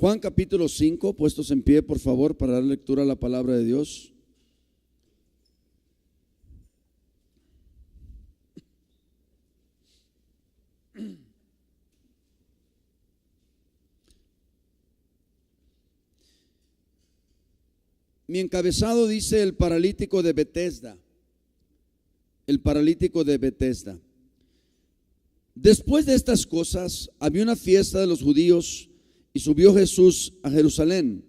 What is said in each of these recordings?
Juan capítulo 5, puestos en pie, por favor, para dar lectura a la palabra de Dios. Mi encabezado dice el paralítico de Betesda. El paralítico de Betesda. Después de estas cosas, había una fiesta de los judíos y subió Jesús a Jerusalén.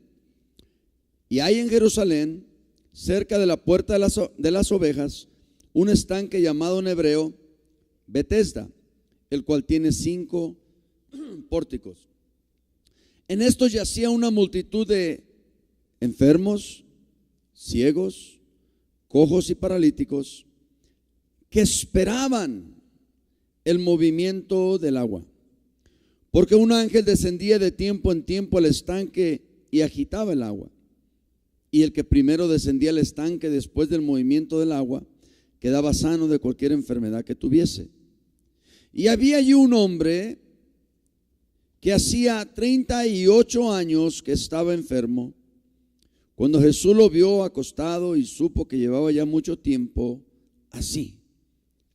Y hay en Jerusalén, cerca de la puerta de las ovejas, un estanque llamado en hebreo Betesda, el cual tiene 5 pórticos. En estos yacía una multitud de enfermos, ciegos, cojos y paralíticos, que esperaban el movimiento del agua, porque un ángel descendía de tiempo en tiempo al estanque y agitaba el agua. Y el que primero descendía al estanque después del movimiento del agua quedaba sano de cualquier enfermedad que tuviese. Y había allí un hombre que hacía 38 años que estaba enfermo. Cuando Jesús lo vio acostado y supo que llevaba ya mucho tiempo así,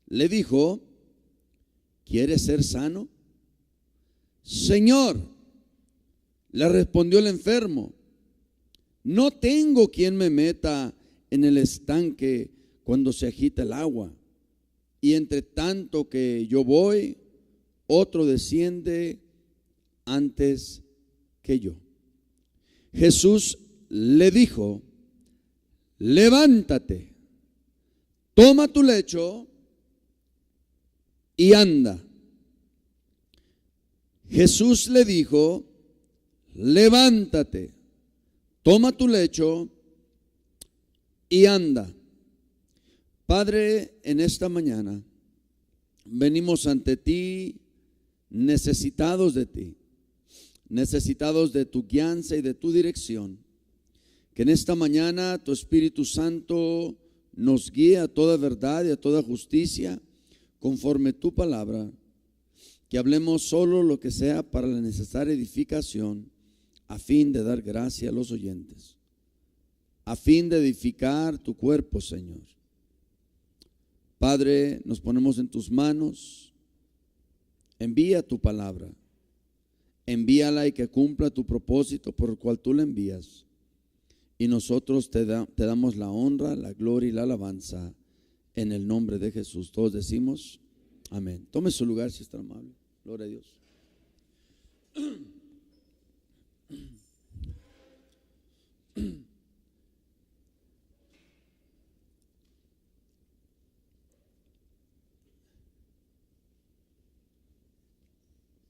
le dijo: ¿quieres ser sano? Señor, le respondió el enfermo, no tengo quien me meta en el estanque cuando se agita el agua, y entre tanto que yo voy, otro desciende antes que yo. Jesús le dijo: levántate, toma tu lecho y anda. Jesús le dijo: levántate, toma tu lecho y anda. Padre, en esta mañana venimos ante ti necesitados de ti, necesitados de tu guianza y de tu dirección. Que en esta mañana tu Espíritu Santo nos guíe a toda verdad y a toda justicia conforme tu palabra. Que hablemos solo lo que sea para la necesaria edificación, a fin de dar gracia a los oyentes, a fin de edificar tu cuerpo, Señor. Padre, nos ponemos en tus manos. Envía tu palabra, envíala y que cumpla tu propósito por el cual tú la envías. Y nosotros te damos la honra, la gloria y la alabanza en el nombre de Jesús. Todos decimos amén. Tome su lugar si está amable. Gloria a Dios.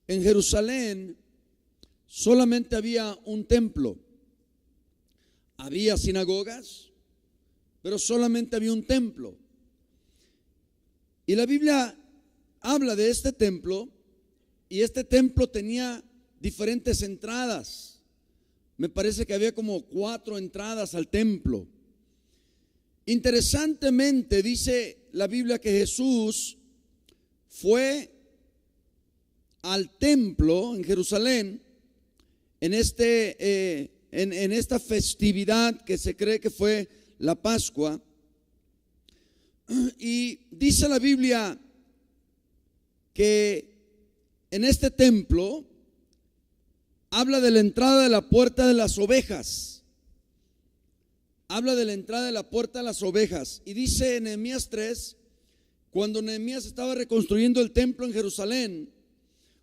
En Jerusalén solamente había un templo. Había sinagogas, pero solamente había un templo. Y la Biblia habla de este templo, y este templo tenía diferentes entradas. Me parece que había como 4 entradas al templo. Interesantemente dice la Biblia que Jesús fue al templo en Jerusalén en esta festividad que se cree que fue la Pascua. Y dice la Biblia que en este templo habla de la entrada de la puerta de las ovejas. Habla de la entrada de la puerta de las ovejas. Y dice en Nehemías 3, cuando Nehemías estaba reconstruyendo el templo en Jerusalén,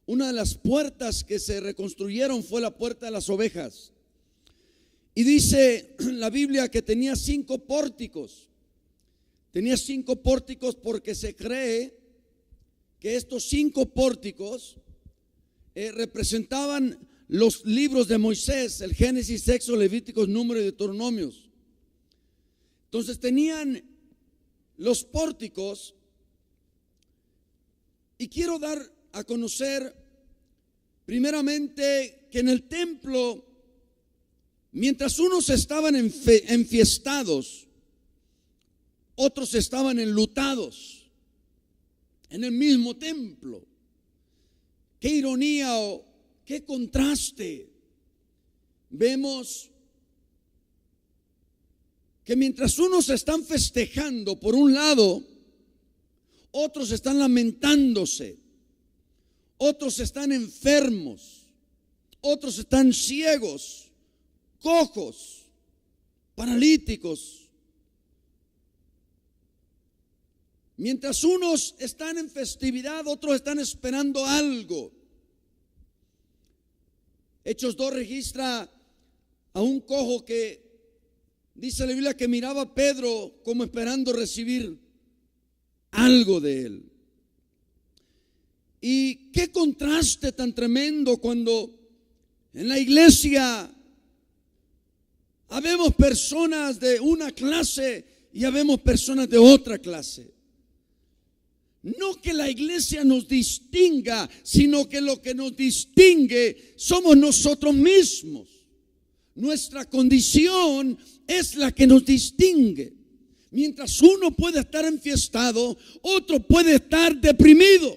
una de las puertas que se reconstruyeron fue la puerta de las ovejas. Y dice la Biblia que tenía 5 pórticos. Tenía 5 pórticos porque se cree que estos 5 pórticos representaban los libros de Moisés, el Génesis, Éxodo, Levíticos, Números y Deuteronomios. Entonces tenían los pórticos, y quiero dar a conocer primeramente que en el templo, mientras unos estaban enfiestados, otros estaban enlutados en el mismo templo. Qué ironía o qué contraste vemos que mientras unos están festejando por un lado, otros están lamentándose, otros están enfermos, otros están ciegos, cojos, paralíticos. Mientras unos están en festividad, otros están esperando algo. Hechos 2 registra a un cojo que dice la Biblia que miraba a Pedro como esperando recibir algo de él. Y qué contraste tan tremendo cuando en la iglesia habemos personas de una clase y habemos personas de otra clase. No que la iglesia nos distinga, sino que lo que nos distingue somos nosotros mismos. Nuestra condición es la que nos distingue. Mientras uno puede estar enfiestado, otro puede estar deprimido.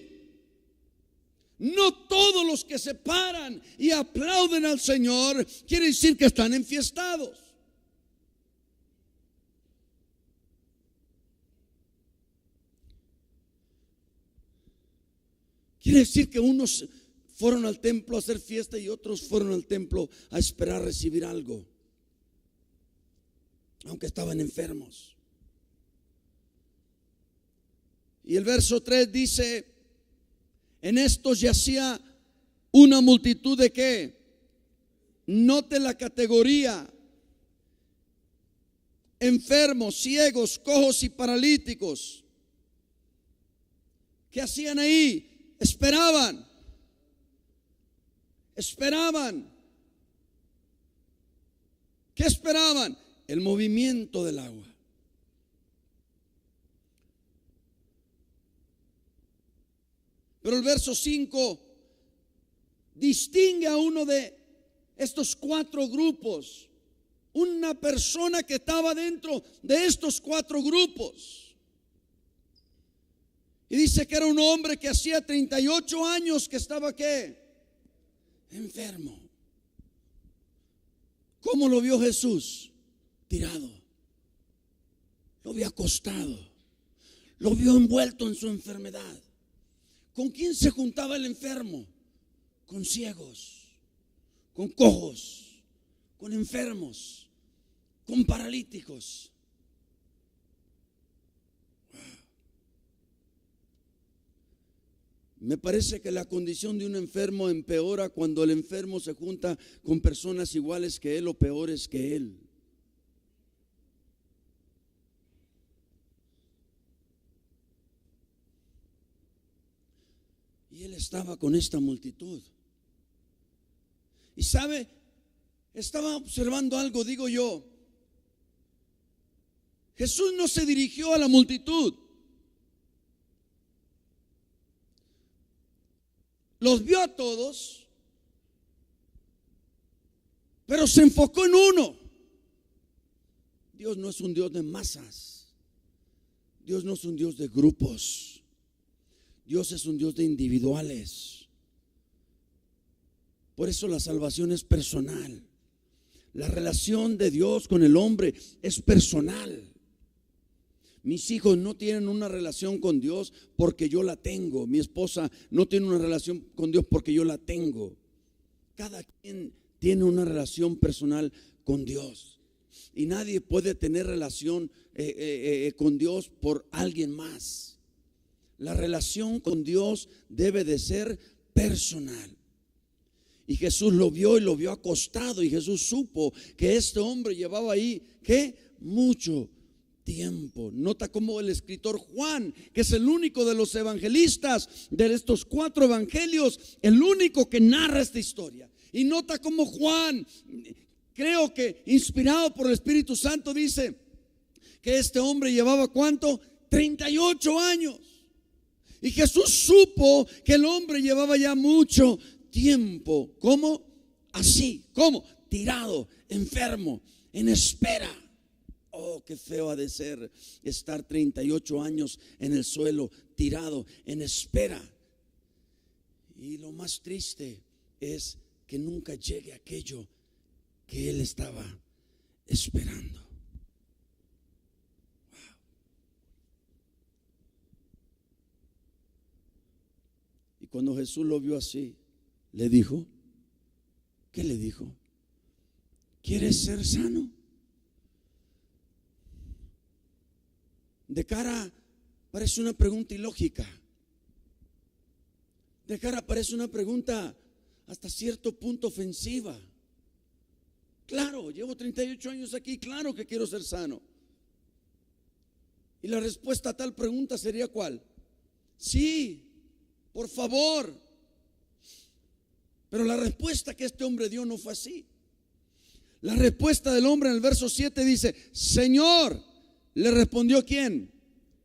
No todos los que se paran y aplauden al Señor quiere decir que están enfiestados. Quiere decir que unos fueron al templo a hacer fiesta y otros fueron al templo a esperar recibir algo, aunque estaban enfermos. Y el verso 3 dice: en estos yacía una multitud de ¿qué? Note la categoría: enfermos, ciegos, cojos y paralíticos. ¿Qué hacían ahí? Esperaban. ¿Qué esperaban? El movimiento del agua. Pero el verso 5 distingue a uno de estos cuatro grupos, una persona que estaba dentro de estos cuatro grupos. Y dice que era un hombre que hacía 38 años que estaba ¿qué? Enfermo. ¿Cómo lo vio Jesús? Tirado. Lo vio acostado. Lo vio envuelto en su enfermedad. ¿Con quién se juntaba el enfermo? Con ciegos, con cojos, con enfermos, con paralíticos. Me parece que la condición de un enfermo empeora cuando el enfermo se junta con personas iguales que él o peores que él. Y él estaba con esta multitud. Y sabe, estaba observando algo, digo yo. Jesús no se dirigió a la multitud. Los vio a todos, pero se enfocó en uno. Dios no es un Dios de masas. Dios no es un Dios de grupos. Dios es un Dios de individuales. Por eso la salvación es personal. La relación de Dios con el hombre es personal. Mis hijos no tienen una relación con Dios porque yo la tengo. Mi esposa no tiene una relación con Dios porque yo la tengo. Cada quien tiene una relación personal con Dios. Y nadie puede tener relación con Dios por alguien más. La relación con Dios debe de ser personal. Y Jesús lo vio y lo vio acostado. Y Jesús supo que este hombre llevaba ahí, ¿qué? Mucho tiempo. Nota cómo el escritor Juan, que es el único de los evangelistas de estos cuatro evangelios, el único que narra esta historia. Y nota cómo Juan, creo que inspirado por el Espíritu Santo, dice que este hombre llevaba ¿cuánto? 38 años. Y Jesús supo que el hombre llevaba ya mucho tiempo. ¿Cómo? Así. ¿Cómo? Tirado, enfermo, en espera. Oh, qué feo ha de ser estar 38 años en el suelo, tirado, en espera. Y lo más triste es que nunca llegue aquello que él estaba esperando. Y cuando Jesús lo vio así, le dijo, ¿qué le dijo? ¿Quieres ser sano? De cara parece una pregunta ilógica. De cara parece una pregunta hasta cierto punto ofensiva. Claro, llevo 38 años aquí, claro que quiero ser sano. Y la respuesta a tal pregunta sería ¿cuál? Sí, por favor. Pero la respuesta que este hombre dio no fue así. La respuesta del hombre en el verso 7 dice, Señor, le respondió ¿quién?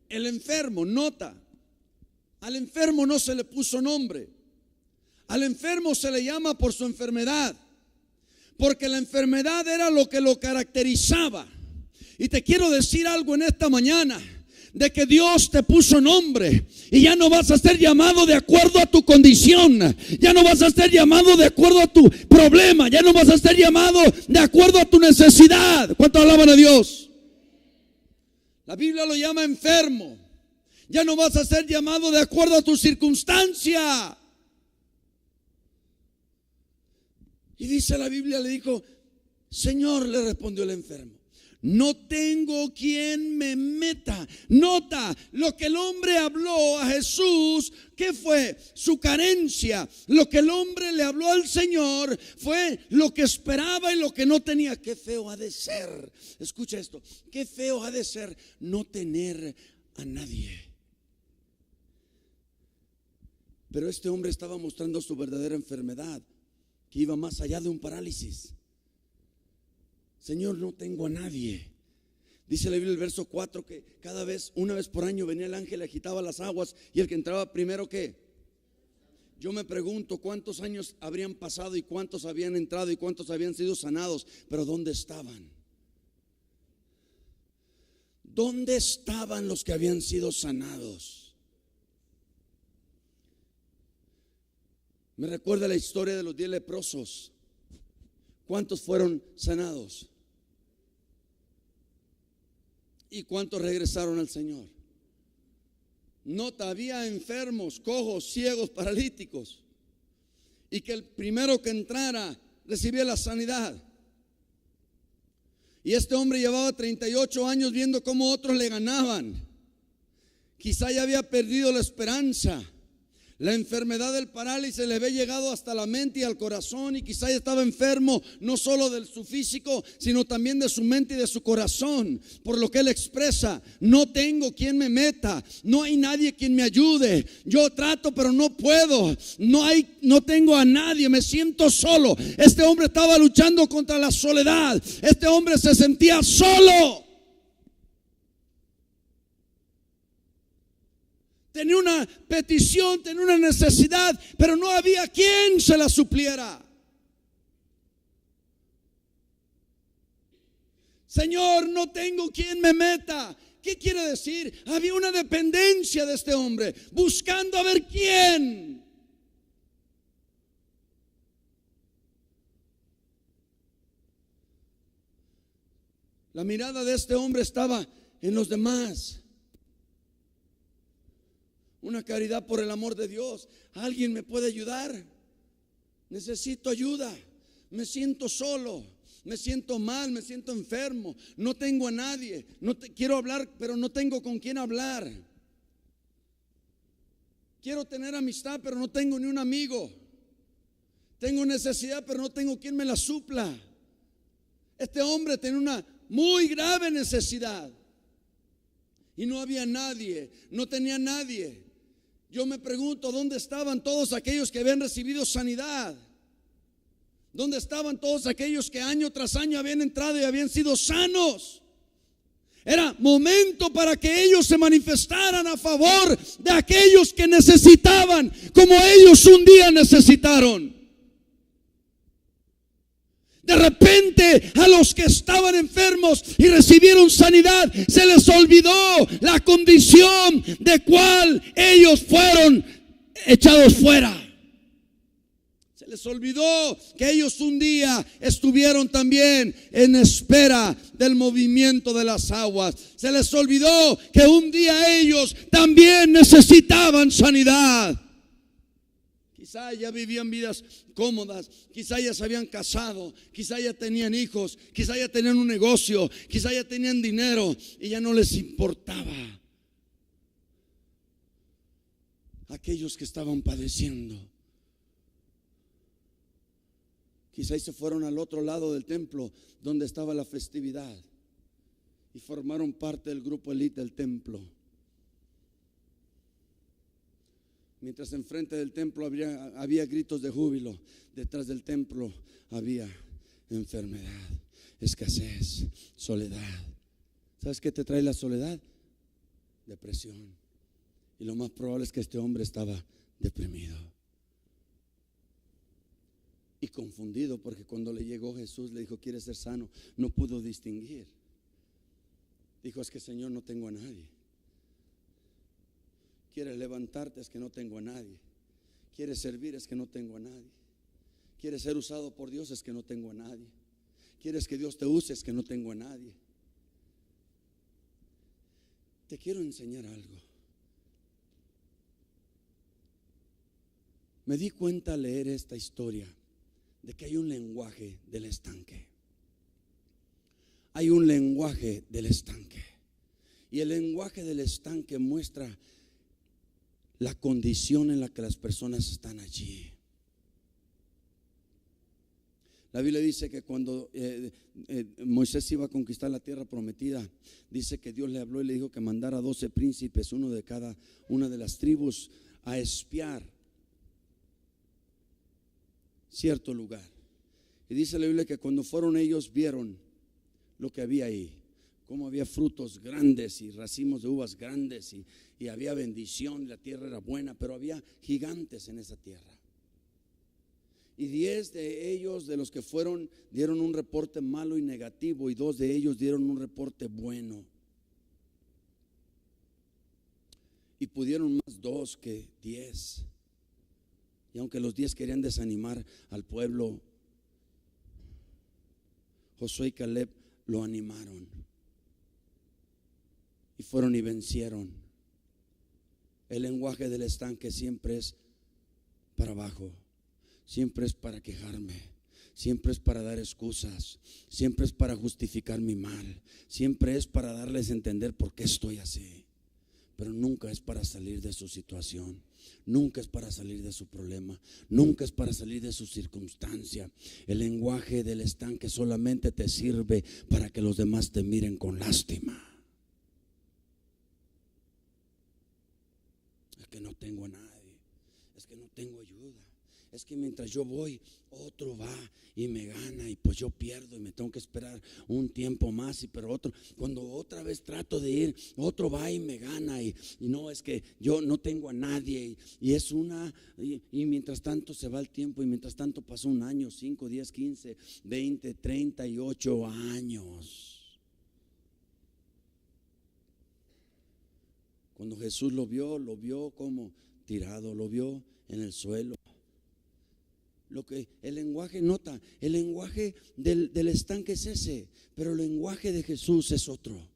El enfermo. Nota, al enfermo no se le puso nombre. Al enfermo se le llama por su enfermedad, porque la enfermedad era lo que lo caracterizaba. Y te quiero decir algo en esta mañana, de que Dios te puso nombre y ya no vas a ser llamado de acuerdo a tu condición, ya no vas a ser llamado de acuerdo a tu problema, ya no vas a ser llamado de acuerdo a tu necesidad. ¿Cuántos alaban a Dios? La Biblia lo llama enfermo. Ya no vas a ser llamado de acuerdo a tu circunstancia. Y dice la Biblia, le dijo, Señor, le respondió el enfermo, no tengo quien me meta. Nota lo que el hombre habló a Jesús. ¿Qué fue? Su carencia. Lo que el hombre le habló al Señor fue lo que esperaba y lo que no tenía. Qué feo ha de ser. Escucha esto. Qué feo ha de ser no tener a nadie. Pero este hombre estaba mostrando su verdadera enfermedad, que iba más allá de un parálisis. Señor, no tengo a nadie. Dice la Biblia el verso 4 que cada vez, una vez por año venía el ángel, agitaba las aguas y el que entraba primero, ¿qué? Yo me pregunto cuántos años habrían pasado y cuántos habían entrado y cuántos habían sido sanados, pero ¿dónde estaban? ¿Dónde estaban los que habían sido sanados? Me recuerda la historia de los 10 leprosos. ¿Cuántos fueron sanados? ¿Y cuántos regresaron al Señor? Nota, había enfermos, cojos, ciegos, paralíticos, y que el primero que entrara recibía la sanidad. Y este hombre llevaba 38 años viendo cómo otros le ganaban. Quizá ya había perdido la esperanza. La enfermedad del parálisis le había llegado hasta la mente y al corazón, y quizá ya estaba enfermo no solo de su físico, sino también de su mente y de su corazón. Por lo que él expresa, no tengo quien me meta, no hay nadie quien me ayude. Yo trato pero no puedo, no tengo a nadie, me siento solo. Este hombre estaba luchando contra la soledad. Este hombre se sentía solo. Tenía una petición, tenía una necesidad, pero no había quien se la supliera. Señor, no tengo quien me meta. ¿Qué quiere decir? Había una dependencia de este hombre, buscando a ver quién. La mirada de este hombre estaba en los demás. Una caridad por el amor de Dios. ¿Alguien me puede ayudar? Necesito ayuda. Me siento solo. Me siento mal, me siento enfermo. No tengo a nadie. Quiero hablar, pero no tengo con quién hablar. Quiero tener amistad, pero no tengo ni un amigo. Tengo necesidad, pero no tengo quien me la supla. Este hombre tenía una muy grave necesidad y no había nadie, no tenía nadie. Yo me pregunto, ¿dónde estaban todos aquellos que habían recibido sanidad? ¿Dónde estaban todos aquellos que año tras año habían entrado y habían sido sanos? Era momento para que ellos se manifestaran a favor de aquellos que necesitaban, como ellos un día necesitaron. De repente a los que estaban enfermos y recibieron sanidad, se les olvidó la condición de cual ellos fueron echados fuera. Se les les olvidó que ellos un día estuvieron también en espera del movimiento de las aguas. Se les olvidó que un día ellos también necesitaban sanidad. Quizá ya vivían vidas cómodas, quizá ya se habían casado, quizá ya tenían hijos, quizá ya tenían un negocio, quizá ya tenían dinero y ya no les importaba aquellos que estaban padeciendo. Quizá se fueron al otro lado del templo donde estaba la festividad y formaron parte del grupo élite del templo. Mientras enfrente del templo había gritos de júbilo, detrás del templo había enfermedad, escasez, soledad. ¿Sabes qué te trae la soledad? Depresión. Y lo más probable es que este hombre estaba deprimido y confundido, porque cuando le llegó Jesús le dijo: ¿quieres ser sano? No pudo distinguir. Dijo: es que, Señor, no tengo a nadie. ¿Quieres levantarte? Es que no tengo a nadie. ¿Quieres servir? Es que no tengo a nadie. ¿Quieres ser usado por Dios? Es que no tengo a nadie. ¿Quieres que Dios te use? Es que no tengo a nadie. Te quiero enseñar algo. Me di cuenta al leer esta historia de que hay un lenguaje del estanque. Hay un lenguaje del estanque. Y el lenguaje del estanque muestra la condición en la que las personas están allí. La Biblia dice que cuando Moisés iba a conquistar la tierra prometida, dice que Dios le habló y le dijo que mandara 12 príncipes, uno de cada una de las tribus, a espiar cierto lugar. Y dice la Biblia que cuando fueron ellos, vieron lo que había ahí, cómo había frutos grandes y racimos de uvas grandes, y había bendición, la tierra era buena, pero había gigantes en esa tierra. Y 10 de ellos, de los que fueron, dieron un reporte malo y negativo, y 2 de ellos dieron un reporte bueno. Y pudieron más 2 que 10. Y aunque los 10 querían desanimar al pueblo, Josué y Caleb lo animaron. Y fueron y vencieron. El lenguaje del estanque siempre es para abajo, siempre es para quejarme, siempre es para dar excusas, siempre es para justificar mi mal, siempre es para darles a entender por qué estoy así. Pero nunca es para salir de su situación, nunca es para salir de su problema, nunca es para salir de su circunstancia. El lenguaje del estanque solamente te sirve para que los demás te miren con lástima. Es que no tengo a nadie, es que no tengo ayuda, es que mientras yo voy, otro va y me gana, y pues yo pierdo y me tengo que esperar un tiempo más. Pero otro, cuando otra vez trato de ir, otro va y me gana, y no, es que yo no tengo a nadie, y es y mientras tanto se va el tiempo, y mientras tanto pasó un año, 5, 10, 15, 20, 38 años. Cuando Jesús lo vio como tirado, lo vio en el suelo. Lo que el lenguaje nota, el lenguaje del estanque es ese, pero el lenguaje de Jesús es otro.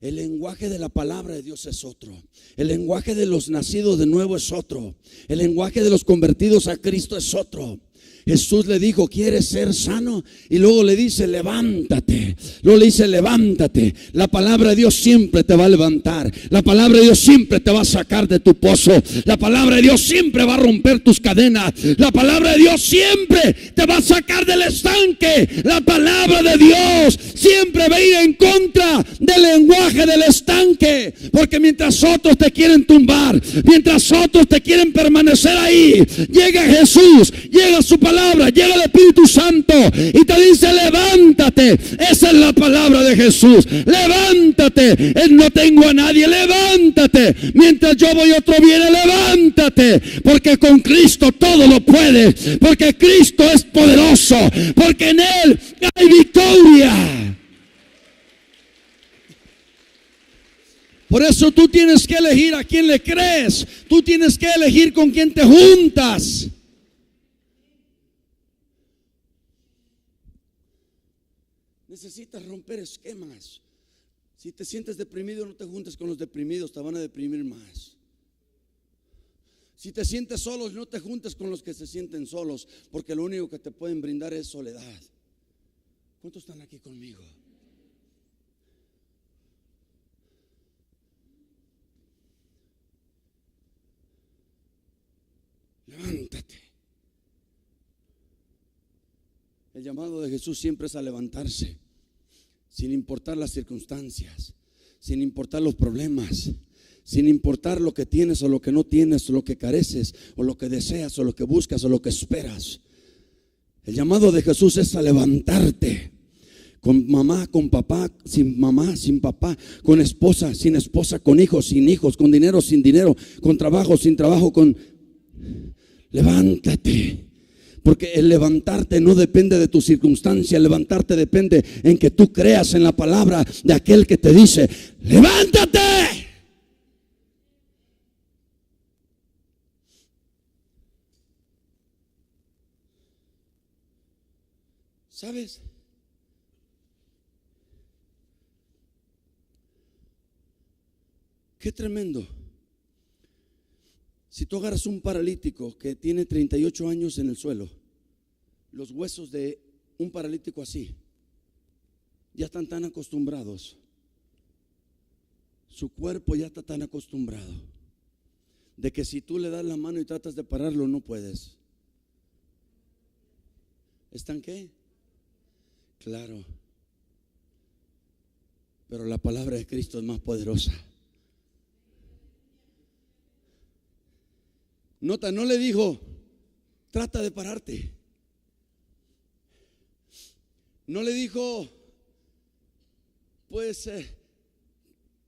El lenguaje de la palabra de Dios es otro. El lenguaje de los nacidos de nuevo es otro. El lenguaje de los convertidos a Cristo es otro. Jesús le dijo: ¿quieres ser sano? Y luego le dice: levántate. Luego le dice: levántate. La palabra de Dios siempre te va a levantar. La palabra de Dios siempre te va a sacar de tu pozo. La palabra de Dios siempre va a romper tus cadenas. La palabra de Dios siempre te va a sacar del estanque. La palabra de Dios siempre va a ir en contra del lenguaje del estanque. Porque mientras otros te quieren tumbar, mientras otros te quieren permanecer ahí, llega Jesús, llega su palabra, llega el Espíritu Santo y te dice: levántate. Esa es la palabra de Jesús. Levántate. No tengo a nadie. Levántate. Mientras yo voy, otro viene. Levántate. Porque con Cristo todo lo puedes. Porque Cristo es poderoso. Porque en Él hay victoria. Por eso tú tienes que elegir a quién le crees. Tú tienes que elegir con quién te juntas. Necesitas romper esquemas. Si te sientes deprimido, no te juntes con los deprimidos, te van a deprimir más. Si te sientes solo, no te juntes con los que se sienten solos, porque lo único que te pueden brindar es soledad. ¿Cuántos están aquí conmigo? Levántate. El llamado de Jesús siempre es a levantarse, sin importar las circunstancias, sin importar los problemas, sin importar lo que tienes o lo que no tienes, o lo que careces, o lo que deseas, o lo que buscas, o lo que esperas. El llamado de Jesús es a levantarte. Con mamá, con papá, sin papá, con esposa, sin esposa, con hijos, sin hijos, con dinero, sin dinero, con trabajo, sin trabajo, levántate. Porque el levantarte no depende de tu circunstancia. El levantarte depende en que tú creas en la palabra de aquel que te dice: levántate. ¿Sabes? Qué tremendo. Si tú agarras un paralítico que tiene 38 años en el suelo, los huesos de un paralítico así ya están tan acostumbrados, su cuerpo ya está tan acostumbrado, de que si tú le das la mano y tratas de pararlo, no puedes. ¿Están qué? Claro. Pero la palabra de Cristo es más poderosa. Nota, no le dijo: trata de pararte. No le dijo: pues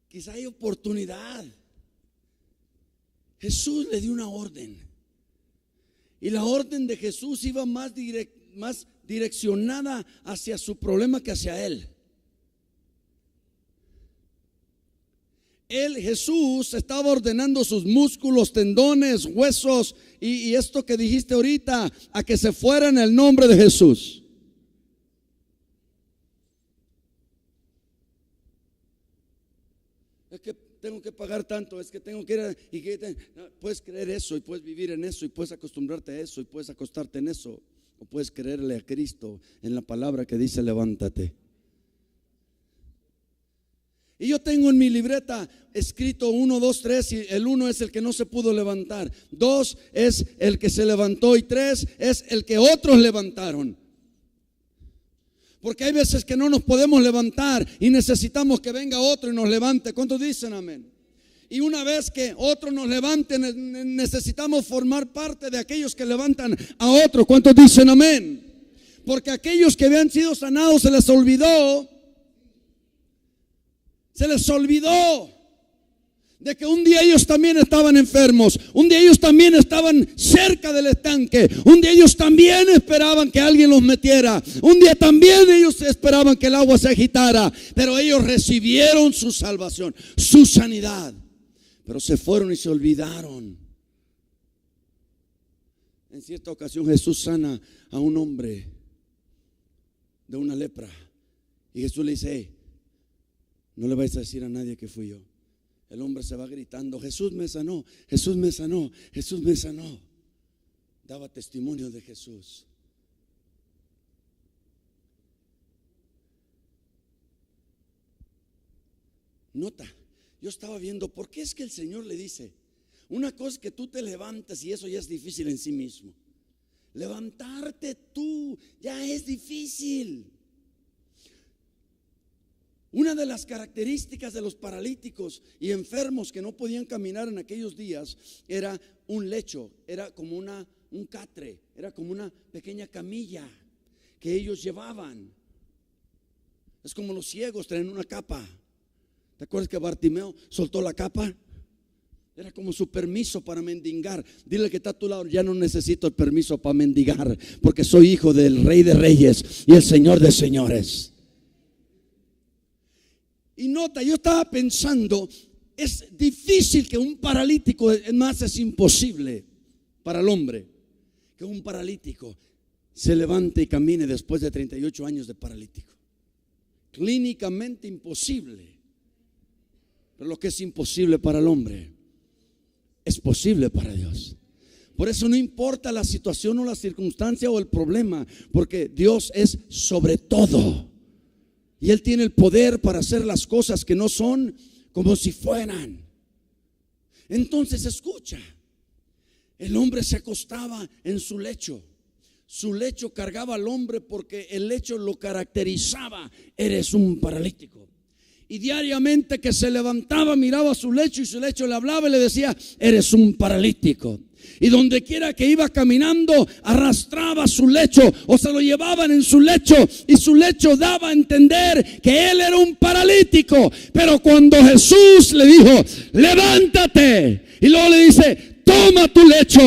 quizá hay oportunidad. Jesús le dio una orden. Y la orden de Jesús iba más direccionada hacia su problema que hacia él. Jesús estaba ordenando sus músculos, tendones, huesos y esto que dijiste ahorita, a que se fuera en el nombre de Jesús. Es que tengo que pagar tanto, es que tengo que ir puedes creer eso y puedes vivir en eso y puedes acostumbrarte a eso y puedes acostarte en eso, o puedes creerle a Cristo en la palabra que dice: levántate. Y yo tengo en mi libreta escrito 1, 2, 3, y el 1 es el que no se pudo levantar, 2 es el que se levantó y 3 es el que otros levantaron. Porque hay veces que no nos podemos levantar y necesitamos que venga otro y nos levante. ¿Cuántos dicen amén? Y una vez que otro nos levante, necesitamos formar parte de aquellos que levantan a otro. ¿Cuántos dicen amén? Porque aquellos que habían sido sanados se les olvidó de que un día ellos también estaban enfermos, un día ellos también estaban cerca del estanque, un día ellos también esperaban que alguien los metiera, un día también ellos esperaban que el agua se agitara, pero ellos recibieron su salvación, su sanidad, pero se fueron y se olvidaron. En cierta ocasión Jesús sana a un hombre de una lepra y Jesús le dice: hey, no le vais a decir a nadie que fui yo. El hombre se va gritando: Jesús me sanó, Jesús me sanó, Jesús me sanó. Daba testimonio de Jesús. Nota, yo estaba viendo por qué es que el Señor le dice: una cosa es que tú te levantas y eso ya es difícil en sí mismo. Levantarte tú ya es difícil. Una de las características de los paralíticos y enfermos que no podían caminar en aquellos días era un lecho, era como un catre, era como una pequeña camilla que ellos llevaban. Es como los ciegos traen una capa. ¿Te acuerdas que Bartimeo soltó la capa? Era como su permiso para mendigar. Dile que está a tu lado: ya no necesito el permiso para mendigar, porque soy hijo del Rey de Reyes y el Señor de Señores. Y nota, yo estaba pensando, es difícil que un paralítico, es más, es imposible para el hombre que un paralítico se levante y camine después de 38 años de paralítico. clínicamente imposible. Pero lo que es imposible para el hombre es posible para Dios. Por eso no importa la situación o la circunstancia o el problema, porque Dios es sobre todo. Y Él tiene el poder para hacer las cosas que no son como si fueran. Entonces escucha, el hombre se acostaba en su lecho. Su lecho cargaba al hombre porque el lecho lo caracterizaba. Eres un paralítico. Y diariamente que se levantaba, miraba su lecho y su lecho le hablaba y le decía: eres un paralítico. Y donde quiera que iba caminando, arrastraba su lecho o se lo llevaban en su lecho, y su lecho daba a entender que él era un paralítico. Pero cuando Jesús le dijo: levántate, y luego le dice: toma tu lecho,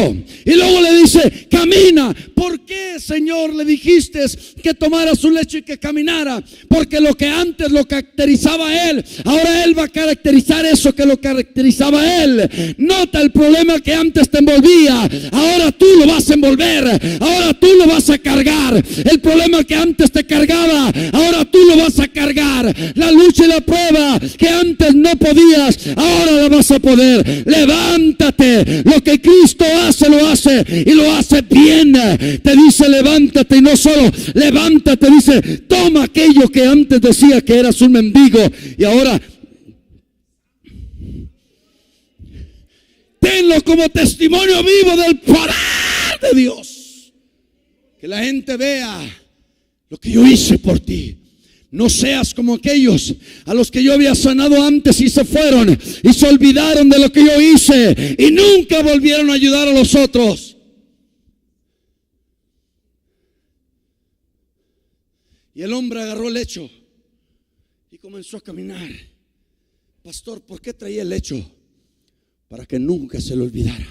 y luego le dice: camina. ¿Por qué, Señor, le dijiste que tomara su lecho y que caminara? Porque lo que antes lo caracterizaba a él, ahora él va a caracterizar eso que lo caracterizaba a él. Nota el problema que antes te envolvía, ahora tú lo vas a envolver, ahora tú lo vas a cargar. El problema que antes te cargaba, ahora tú lo vas a cargar. La lucha y la prueba que antes no podías, ahora la vas a poder. Levántate. Lo que Cristo hace, lo hace, y lo hace bien. Te dice: levántate, y no solo levántate, dice: toma aquello que antes decía que eras un mendigo, y ahora tenlo como testimonio vivo del poder de Dios. Que la gente vea lo que yo hice por ti. No seas como aquellos a los que yo había sanado antes y se fueron y se olvidaron de lo que yo hice y nunca volvieron a ayudar a los otros. Y el hombre agarró el lecho y comenzó a caminar. Pastor, ¿por qué traía el lecho? Para que nunca se le olvidara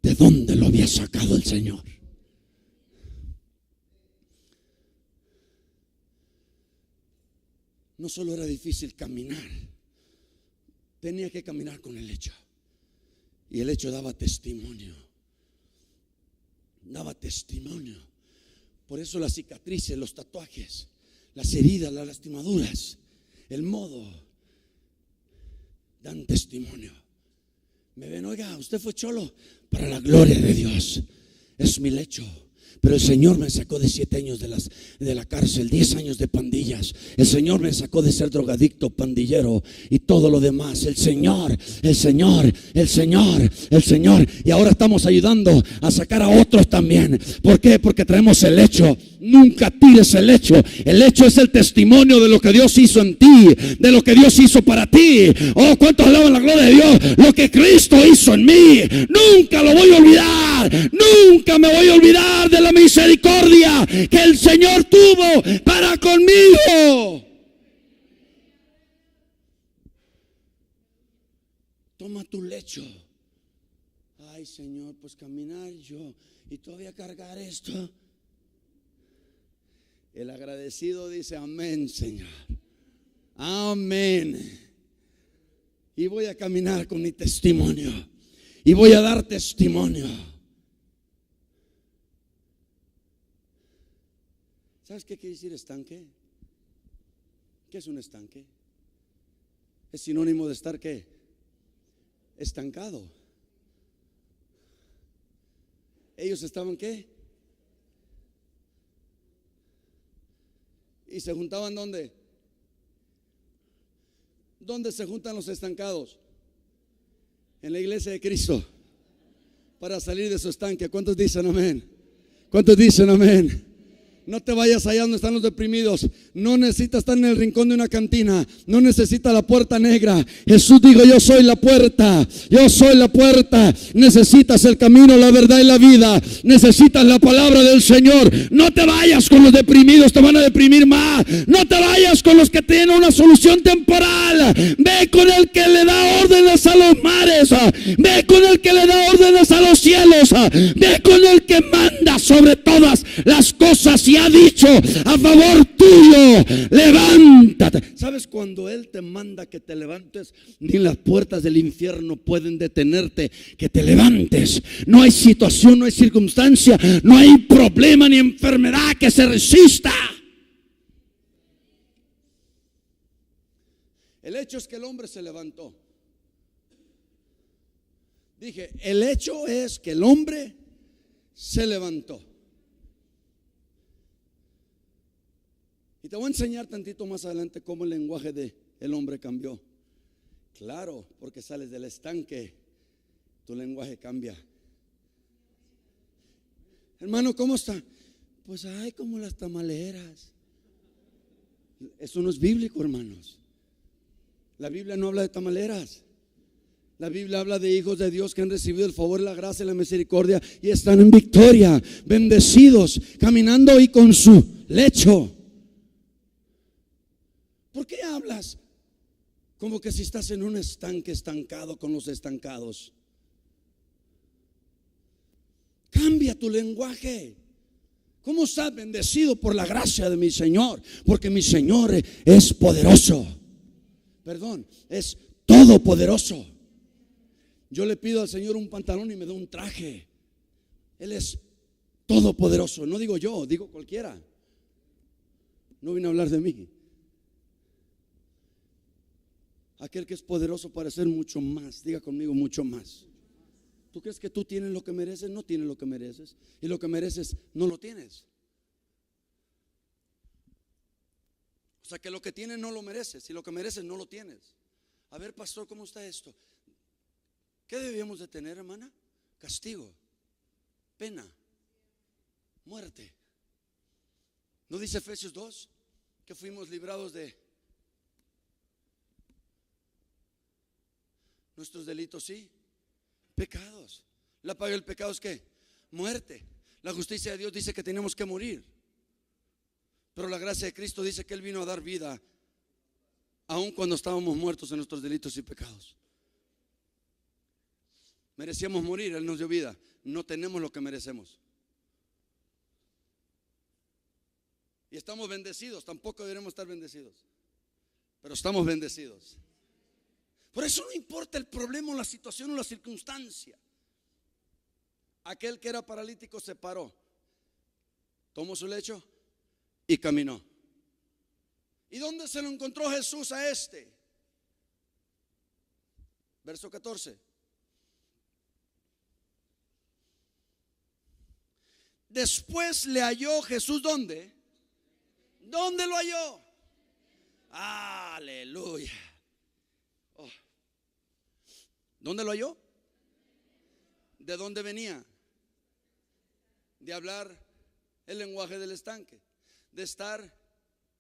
de dónde lo había sacado el Señor. No solo era difícil caminar, tenía que caminar con el lecho. Y el lecho daba testimonio. Daba testimonio. Por eso las cicatrices, los tatuajes, las heridas, las lastimaduras, el modo, dan testimonio. Me ven: oiga, usted fue cholo. Para la gloria de Dios, es mi lecho. Pero el Señor me sacó de 7 años de la cárcel, 10 años de pandillas. El Señor me sacó de ser drogadicto, pandillero y todo lo demás. El Señor. Y ahora estamos ayudando a sacar a otros también. ¿Por qué? Porque traemos el lecho. Nunca tires el lecho. El lecho es el testimonio de lo que Dios hizo en ti, de lo que Dios hizo para ti. Oh, ¿cuántos alaban la gloria de Dios? Lo que Cristo hizo en mí, nunca lo voy a olvidar. Nunca me voy a olvidar de la misericordia que el Señor tuvo para conmigo. Toma tu lecho. Ay, Señor, pues caminar yo y todavía cargar esto. El agradecido dice: amén, Señor. Amén. Y voy a caminar con mi testimonio. Y voy a dar testimonio. ¿Sabes qué quiere decir estanque? ¿Qué es un estanque? Es sinónimo de estar ¿qué? Estancado. Ellos estaban ¿qué? Y se juntaban ¿dónde? ¿Dónde se juntan los estancados? En la iglesia de Cristo. Para salir de su estanque. ¿Cuántos dicen amén? ¿Cuántos dicen amén? No te vayas allá donde están los deprimidos. No necesitas estar en el rincón de una cantina. No necesitas la puerta negra. Jesús dijo: yo soy la puerta. Yo soy la puerta. Necesitas el camino, la verdad y la vida. Necesitas la palabra del Señor. No te vayas con los deprimidos, te van a deprimir más. No te vayas con los que tienen una solución temporal. Ve con el que le da órdenes a los mares. Ve con el que le da órdenes a los cielos. Ve con el que manda sobre todas las cosas y ha dicho a favor tuyo: levántate. ¿Sabes? Cuando Él te manda que te levantes, ni las puertas del infierno pueden detenerte que te levantes. No hay situación, no hay circunstancia, no hay problema ni enfermedad que se resista. El hecho es que el hombre se levantó. Dije, el hecho es que el hombre se levantó. Y te voy a enseñar tantito más adelante cómo el lenguaje del hombre cambió. Claro, porque sales del estanque, tu lenguaje cambia. Hermano, ¿cómo está? Pues ay, como las tamaleras. Eso no es bíblico, hermanos. La Biblia no habla de tamaleras. La Biblia habla de hijos de Dios que han recibido el favor, la gracia y la misericordia y están en victoria, bendecidos, caminando y con su lecho. ¿Por qué hablas como que si estás en un estanque, estancado con los estancados? Cambia tu lenguaje. ¿Cómo estás? Bendecido por la gracia de mi Señor, porque mi Señor es poderoso. Perdón, es todopoderoso. Yo le pido al Señor un pantalón y me da un traje. Él es todopoderoso. No digo yo, digo cualquiera. No vine a hablar de mí. Aquel que es poderoso para hacer mucho más. Diga conmigo, mucho más. ¿Tú crees que tú tienes lo que mereces? No tienes lo que mereces. Y lo que mereces no lo tienes. O sea que lo que tienes no lo mereces. Y lo que mereces no lo tienes. A ver, pastor, ¿cómo está esto? ¿Qué debíamos de tener, hermana? Castigo, pena, muerte. ¿No dice Efesios 2 que fuimos librados de nuestros delitos? Sí, pecados. La paga del pecado es ¿qué? Muerte. La justicia de Dios dice que tenemos que morir, pero la gracia de Cristo dice que Él vino a dar vida aun cuando estábamos muertos en nuestros delitos y pecados. Merecíamos morir, Él nos dio vida. No tenemos lo que merecemos. Y estamos bendecidos. Tampoco deberemos estar bendecidos, pero estamos bendecidos. Por eso no importa el problema o la situación o la circunstancia. Aquel que era paralítico se paró, tomó su lecho y caminó. ¿Y dónde se lo encontró Jesús a este? Verso 14. Después le halló Jesús, ¿dónde? ¿Dónde lo halló? Aleluya. Oh. ¿Dónde lo halló? ¿De dónde venía? De hablar el lenguaje del estanque, de estar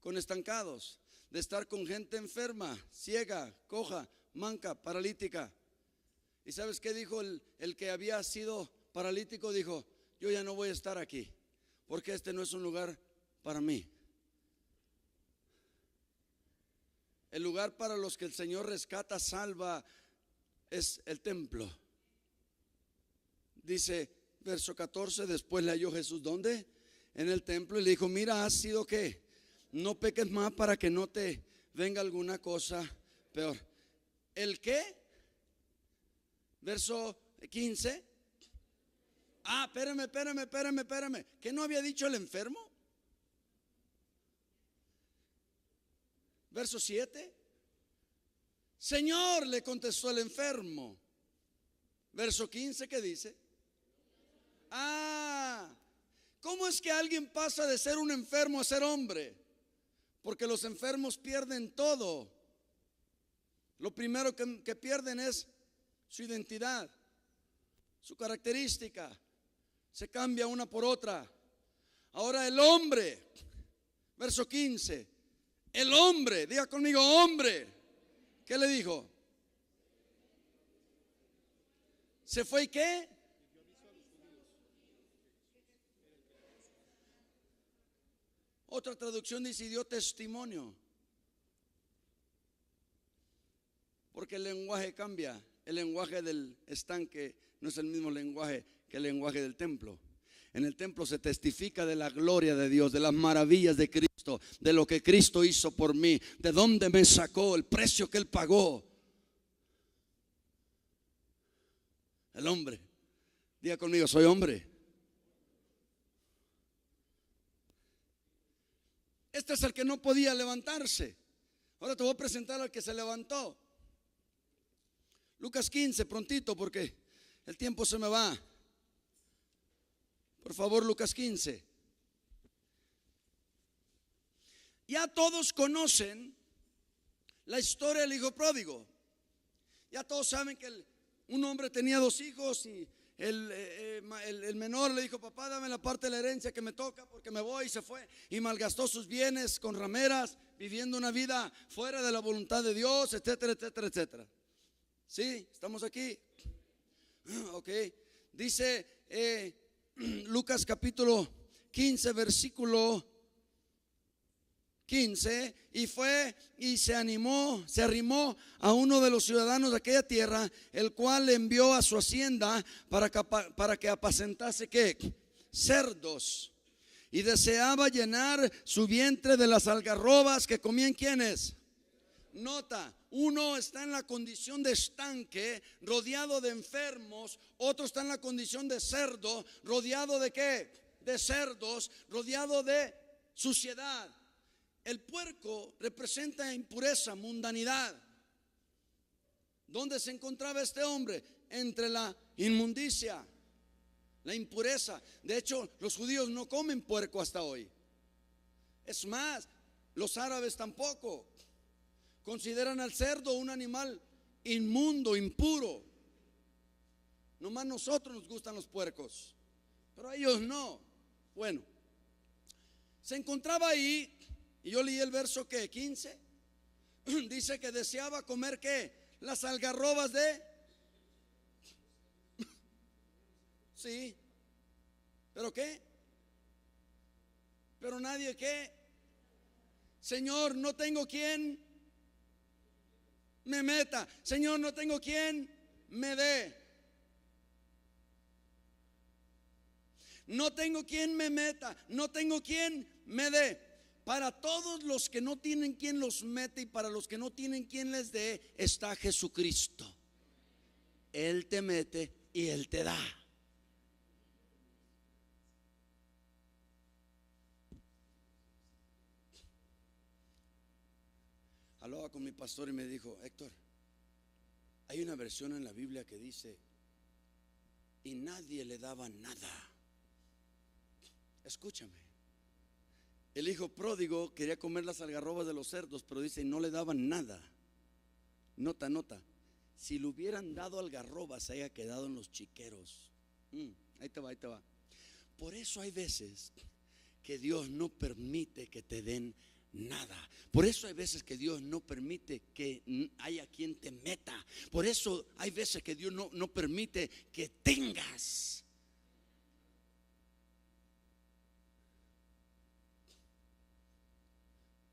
con estancados, de estar con gente enferma, ciega, coja, manca, paralítica. ¿Y sabes qué dijo el que había sido paralítico? Dijo: yo ya no voy a estar aquí, porque este no es un lugar para mí. El lugar para los que el Señor rescata, salva, es el templo. Dice verso 14, después le halló Jesús, ¿dónde? En el templo, y le dijo: mira, has sido ¿qué? No peques más para que no te venga alguna cosa peor. ¿El qué? Verso 15. Espérame. ¿Qué no había dicho el enfermo? Verso 7. Señor, le contestó el enfermo. Verso 15, ¿qué dice? ¿Cómo es que alguien pasa de ser un enfermo a ser hombre? Porque los enfermos pierden todo. Lo primero que pierden es su identidad, su característica. Se cambia una por otra. Ahora el hombre, verso 15, el hombre, diga conmigo, hombre, ¿qué le dijo? ¿Se fue y qué? Otra traducción dice: y dio testimonio. Porque el lenguaje cambia. El lenguaje del estanque no es el mismo lenguaje que el lenguaje del templo. En el templo se testifica de la gloria de Dios, de las maravillas de Cristo, de lo que Cristo hizo por mí, de dónde me sacó, el precio que Él pagó. El hombre, diga conmigo, soy hombre. Este es el que no podía levantarse. Ahora te voy a presentar al que se levantó. Lucas 15, prontito porque el tiempo se me va. Por favor, Lucas 15. Ya todos conocen la historia del hijo pródigo. Ya todos saben que un hombre tenía 2 hijos y el menor le dijo: papá, dame la parte de la herencia que me toca porque me voy. Y se fue y malgastó sus bienes con rameras, viviendo una vida fuera de la voluntad de Dios, etcétera, etcétera, etcétera. ¿Sí? ¿Estamos aquí? Ok. Dice Lucas capítulo 15, versículo 15, y fue y se arrimó a uno de los ciudadanos de aquella tierra, el cual le envió a su hacienda para que apacentase ¿qué? Cerdos, y deseaba llenar su vientre de las algarrobas que comían ¿quiénes? Nota, uno está en la condición de estanque, rodeado de enfermos. Otro está en la condición de cerdo, rodeado de ¿qué? De cerdos, rodeado de suciedad. El puerco representa impureza, mundanidad. ¿Dónde se encontraba este hombre? Entre la inmundicia, la impureza. De hecho, los judíos no comen puerco hasta hoy. Es más, los árabes tampoco. Consideran al cerdo un animal inmundo, impuro. Nomás nosotros nos gustan los puercos, pero a ellos no. Bueno, se encontraba ahí, y yo leí el verso que 15. Dice que deseaba comer ¿qué? Las algarrobas de. Sí, pero ¿qué? Pero nadie ¿qué? Señor, no tengo quien me meta. Señor, no tengo quien me dé. No tengo quien me meta. No tengo quien me dé. Para todos los que no tienen quien los mete y para los que no tienen quien les dé, está Jesucristo. Él te mete y Él te da. Hablaba con mi pastor y me dijo: Héctor, hay una versión en la Biblia que dice: y nadie le daba nada. Escúchame. El hijo pródigo quería comer las algarrobas de los cerdos, pero dice: no le daban nada. Nota, nota. Si le hubieran dado algarrobas, se haya quedado en los chiqueros. Ahí te va, ahí te va. Por eso hay veces que Dios no permite que te den nada. Por eso hay veces que Dios no permite que haya quien te meta. Por eso hay veces que Dios no permite que tengas.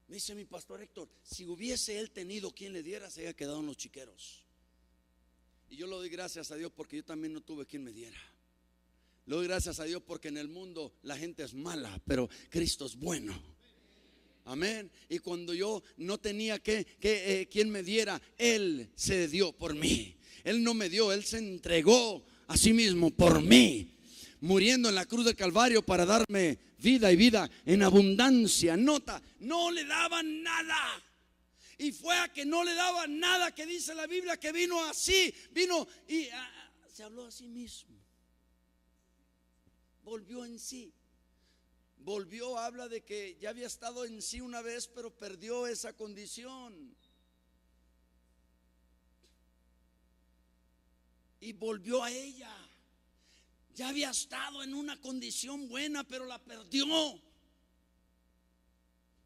Me dice mi pastor Héctor: si hubiese él tenido quien le diera, se haya quedado en los chiqueros. Y yo le doy gracias a Dios porque yo también no tuve quien me diera. Le doy gracias a Dios porque en el mundo la gente es mala, pero Cristo es bueno. Amén. Y cuando yo no tenía quien me diera, Él se dio por mí. Él no me dio, Él se entregó a sí mismo por mí, muriendo en la cruz del Calvario para darme vida y vida en abundancia. Nota, no le daban nada. Y fue a que no le daban nada que dice la Biblia que vino así, vino y se habló a sí mismo. Volvió en sí. Volvió, habla de que ya había estado en sí una vez, pero perdió esa condición. Y volvió a ella. Ya había estado en una condición buena, pero la perdió.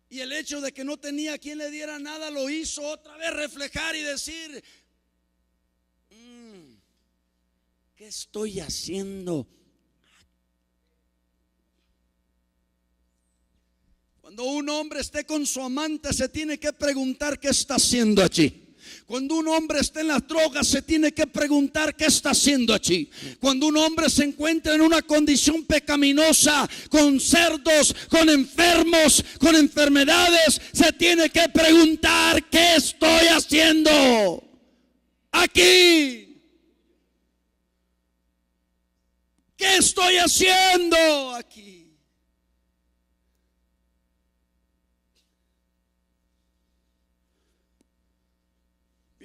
Y el hecho de que no tenía quien le diera nada lo hizo otra vez reflejar y decir: ¿qué estoy haciendo? Cuando un hombre esté con su amante, se tiene que preguntar: ¿qué está haciendo allí? Cuando un hombre está en las drogas, se tiene que preguntar: ¿qué está haciendo allí? Cuando un hombre se encuentra en una condición pecaminosa, con cerdos, con enfermos, con enfermedades, se tiene que preguntar: ¿qué estoy haciendo aquí? ¿Qué estoy haciendo aquí?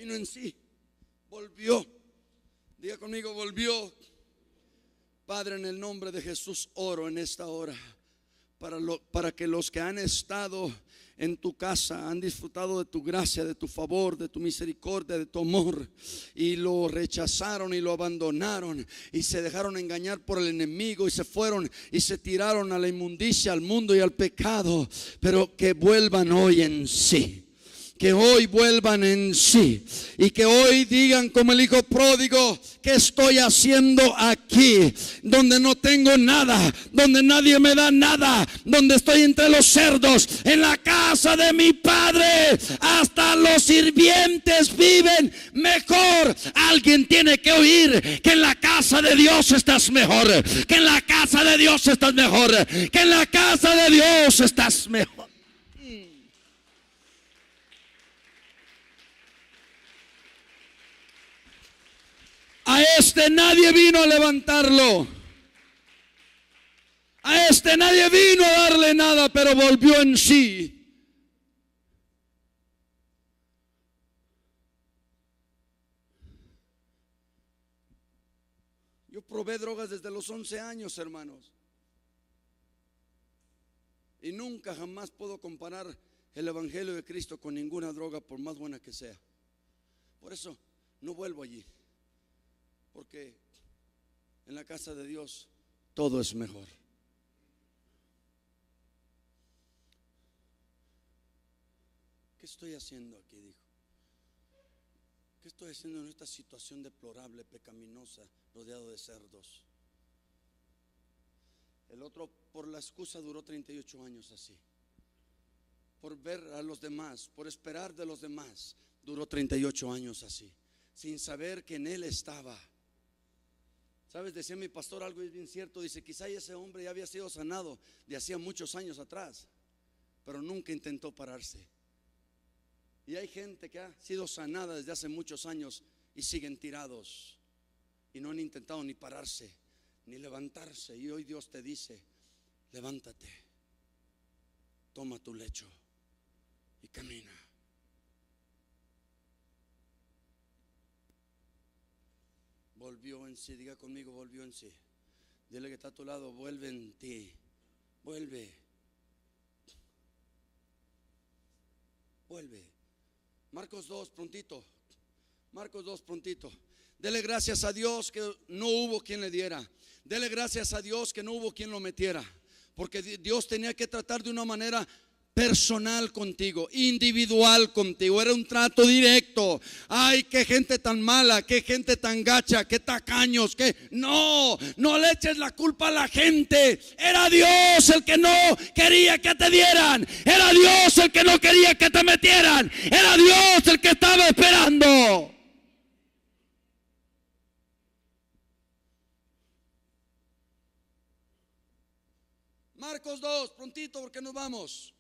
vino en sí, volvió. Diga conmigo, volvió. Padre, en el nombre de Jesús oro en esta hora para que los que han estado en tu casa, han disfrutado de tu gracia, de tu favor, de tu misericordia, de tu amor, y lo rechazaron y lo abandonaron y se dejaron engañar por el enemigo y se fueron y se tiraron a la inmundicia, al mundo y al pecado, pero que vuelvan hoy en sí. Que hoy vuelvan en sí y que hoy digan como el hijo pródigo: ¿qué estoy haciendo aquí? Donde no tengo nada, donde nadie me da nada, donde estoy entre los cerdos, en la casa de mi padre hasta los sirvientes viven mejor. Alguien tiene que oír que en la casa de Dios estás mejor, que en la casa de Dios estás mejor, que en la casa de Dios estás mejor. A este nadie vino a levantarlo. A este nadie vino a darle nada, pero volvió en sí. Yo probé drogas desde los 11 años, hermanos. Y nunca jamás puedo comparar el evangelio de Cristo con ninguna droga, por más buena que sea. Por eso no vuelvo allí. Porque en la casa de Dios todo es mejor. ¿Qué estoy haciendo aquí? Dijo. ¿Qué estoy haciendo en esta situación deplorable, pecaminosa, rodeado de cerdos? El otro, por la excusa, duró 38 años así. Por ver a los demás, por esperar de los demás, duró 38 años así, sin saber que en él estaba. ¿Sabes? Decía mi pastor algo es bien cierto. Dice: quizá ese hombre ya había sido sanado de hacía muchos años atrás, pero nunca intentó pararse. Y hay gente que ha sido sanada desde hace muchos años y siguen tirados y no han intentado ni pararse ni levantarse. Y hoy Dios te dice: levántate, toma tu lecho y camina. Volvió en sí. Diga conmigo, volvió en sí. Dile que está a tu lado: vuelve en ti. Vuelve. Vuelve. Marcos 2, prontito. Marcos 2, prontito. Dele gracias a Dios que no hubo quien le diera. Dele gracias a Dios que no hubo quien lo metiera. Porque Dios tenía que tratar de una manera personal contigo, individual contigo. Era un trato directo. Ay, qué gente tan mala, qué gente tan gacha, qué tacaños, no le eches la culpa a la gente. Era Dios el que no quería que te dieran. Era Dios el que no quería que te metieran. Era Dios el que estaba esperando. Marcos 2, prontito porque nos vamos.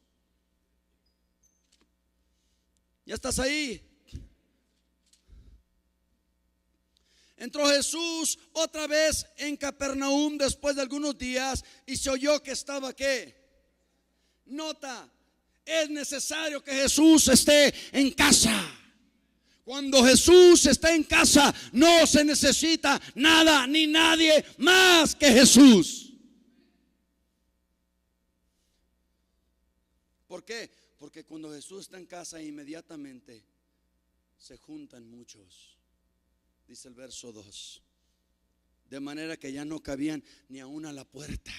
¿Ya estás ahí? Entró Jesús otra vez en Capernaum después de algunos días y se oyó que estaba ¿qué? Nota, es necesario que Jesús esté en casa. Cuando Jesús está en casa, no se necesita nada ni nadie más que Jesús. ¿Por qué? Porque cuando Jesús está en casa, inmediatamente se juntan muchos. Dice el verso 2. De manera que ya no cabían ni aún a la puerta.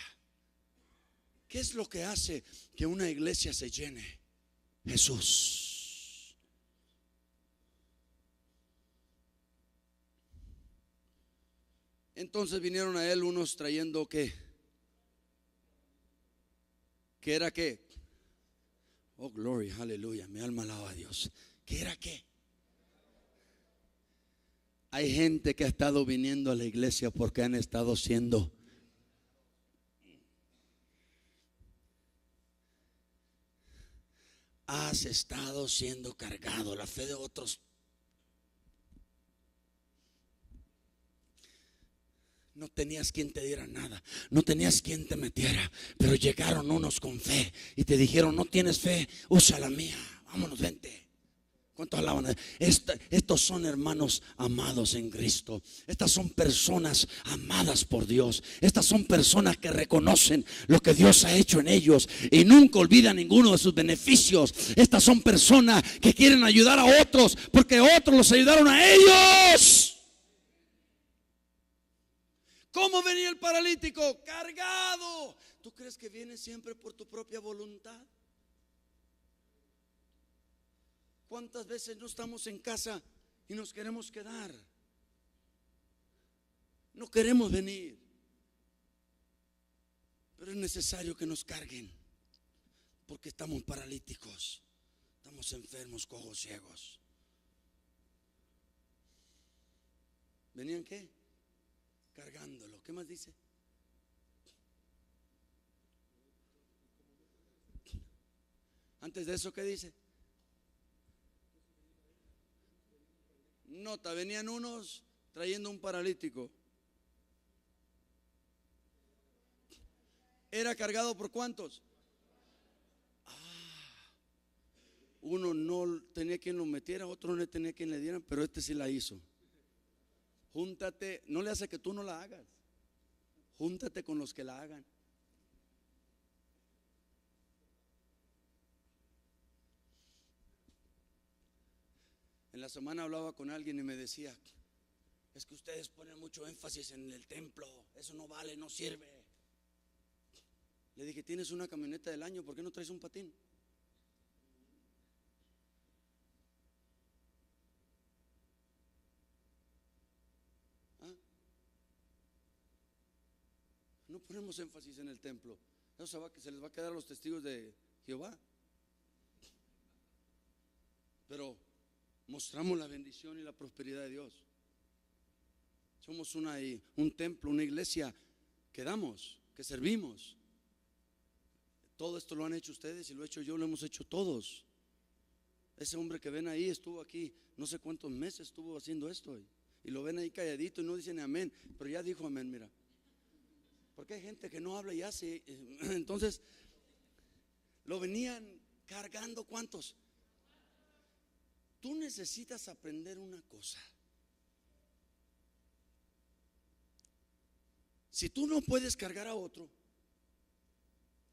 ¿Qué es lo que hace que una iglesia se llene? Jesús. Entonces vinieron a él unos trayendo ¿qué? ¿Qué era qué? Oh, gloria, aleluya, mi alma alaba a Dios. ¿Qué era qué? Hay gente que ha estado viniendo a la iglesia porque han estado siendo has estado siendo cargado. La fe de otros no tenías quien te diera nada, no tenías quien te metiera, pero llegaron unos con fe y te dijeron: no tienes fe, usa la mía, vámonos, vente. ¿Cuántos alaban? Estos son hermanos amados en Cristo. Estas son personas amadas por Dios. Estas son personas que reconocen lo que Dios ha hecho en ellos y nunca olvidan ninguno de sus beneficios. Estas son personas que quieren ayudar a otros porque otros los ayudaron a ellos. ¿Cómo venía el paralítico? Cargado. ¿Tú crees que viene siempre por tu propia voluntad? ¿Cuántas veces no estamos en casa y nos queremos quedar? No queremos venir, pero es necesario que nos carguen porque estamos paralíticos, estamos enfermos, cojos, ciegos. ¿Venían qué? Cargándolo. ¿Qué más dice? Antes de eso, ¿qué dice? Nota, venían unos trayendo un paralítico. ¿Era cargado por cuántos? Uno no tenía quien lo metiera, otro no tenía quien le diera, pero este sí la hizo. Júntate, no le hace que tú no la hagas. Júntate con los que la hagan. En la semana hablaba con alguien y me decía: es que ustedes ponen mucho énfasis en el templo, eso no vale, no sirve. Le dije: tienes una camioneta del año, ¿por qué no traes un patín? No ponemos énfasis en el templo. Eso se les va a quedar a los testigos de Jehová. Pero mostramos la bendición y la prosperidad de Dios. Somos un templo, una iglesia que damos, que servimos. Todo esto lo han hecho ustedes y lo he hecho yo, lo hemos hecho todos. Ese hombre que ven ahí estuvo aquí no sé cuántos meses estuvo haciendo esto y lo ven ahí calladito y no dicen amén, pero ya dijo amén. Mira, porque hay gente que no habla y hace. Entonces lo venían cargando. ¿Cuántos? Tú necesitas aprender una cosa. Si tú no puedes cargar a otro,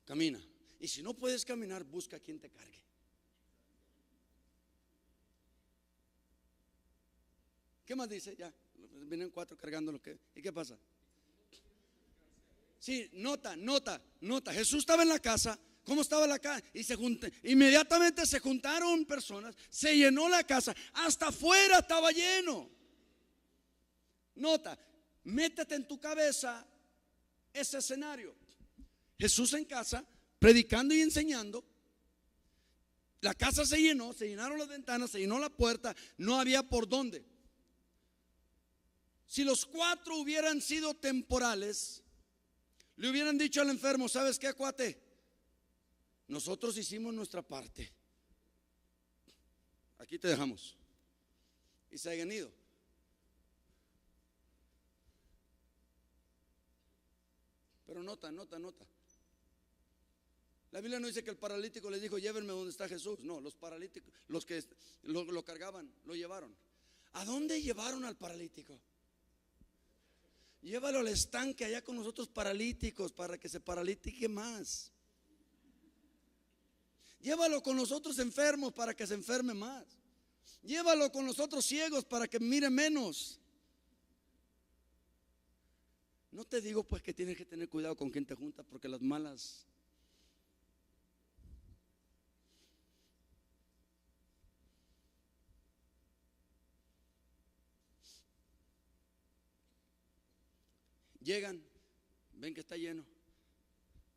camina. Y si no puedes caminar, busca a quien te cargue. ¿Qué más dice? Ya, vienen 4 cargando lo que. ¿Y qué pasa? Sí, nota. Jesús estaba en la casa. ¿Cómo estaba la casa? Y inmediatamente se juntaron personas, se llenó la casa, hasta afuera estaba lleno. Nota, métete en tu cabeza ese escenario. Jesús en casa, predicando y enseñando. La casa se llenó, se llenaron las ventanas, se llenó la puerta, no había por dónde. Si los 4 hubieran sido temporales, le hubieran dicho al enfermo: ¿sabes qué, cuate? Nosotros hicimos nuestra parte, aquí te dejamos. Y se hayan ido. Pero nota. La Biblia no dice que el paralítico les dijo: llévenme donde está Jesús. No, los paralíticos, los que lo cargaban, lo llevaron. ¿A dónde llevaron al paralítico? Llévalo al estanque allá con nosotros paralíticos, para que se paralitique más. Llévalo con nosotros enfermos para que se enferme más. Llévalo con nosotros ciegos para que mire menos. No te digo pues que tienes que tener cuidado con quien te juntas, porque las malas. Llegan, ven que está lleno.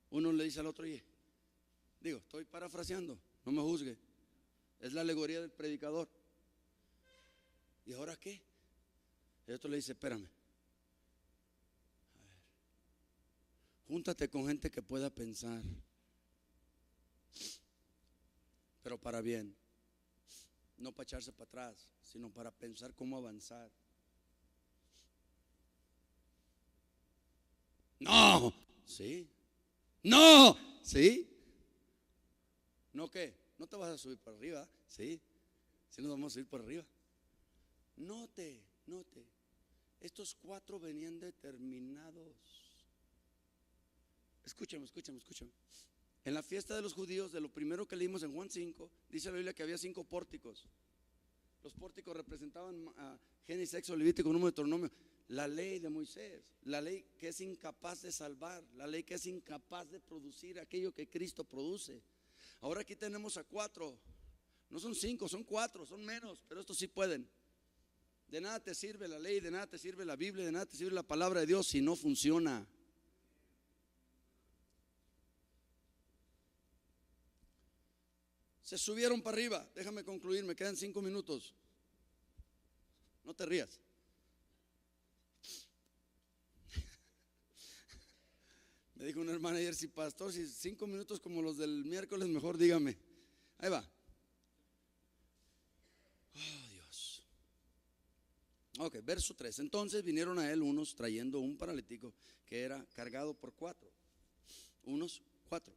Uno le dice al otro: oye, estoy parafraseando, no me juzgue. Es la alegoría del predicador. ¿Y ahora qué? El otro le dice: espérame. A ver, júntate con gente que pueda pensar, pero para bien. No para echarse para atrás, sino para pensar cómo avanzar. No, sí. No, sí. ¿No qué? ¿No te vas a subir para arriba? Sí. Si nos vamos a ir por arriba. Note. Estos 4 venían determinados. Escúchame. En la fiesta de los judíos, de lo primero que leímos en Juan 5, dice la Biblia que había 5 pórticos. Los pórticos representaban a Génesis, Éxodo, Levítico, Número, Deuteronomio. La ley de Moisés, la ley que es incapaz de salvar, la ley que es incapaz de producir aquello que Cristo produce. Ahora aquí tenemos a 4. No son 5, son 4, son menos, pero estos sí pueden. De nada te sirve la ley, de nada te sirve la Biblia, de nada te sirve la palabra de Dios si no funciona. Se subieron para arriba. Déjame concluir, me quedan 5 minutos. No te rías. Me dijo una hermana ayer, si pastor, si 5 minutos como los del miércoles, mejor dígame. Ahí va. Oh, Dios. Ok, verso 3. Entonces vinieron a él unos trayendo un paralítico que era cargado por 4. Unos 4.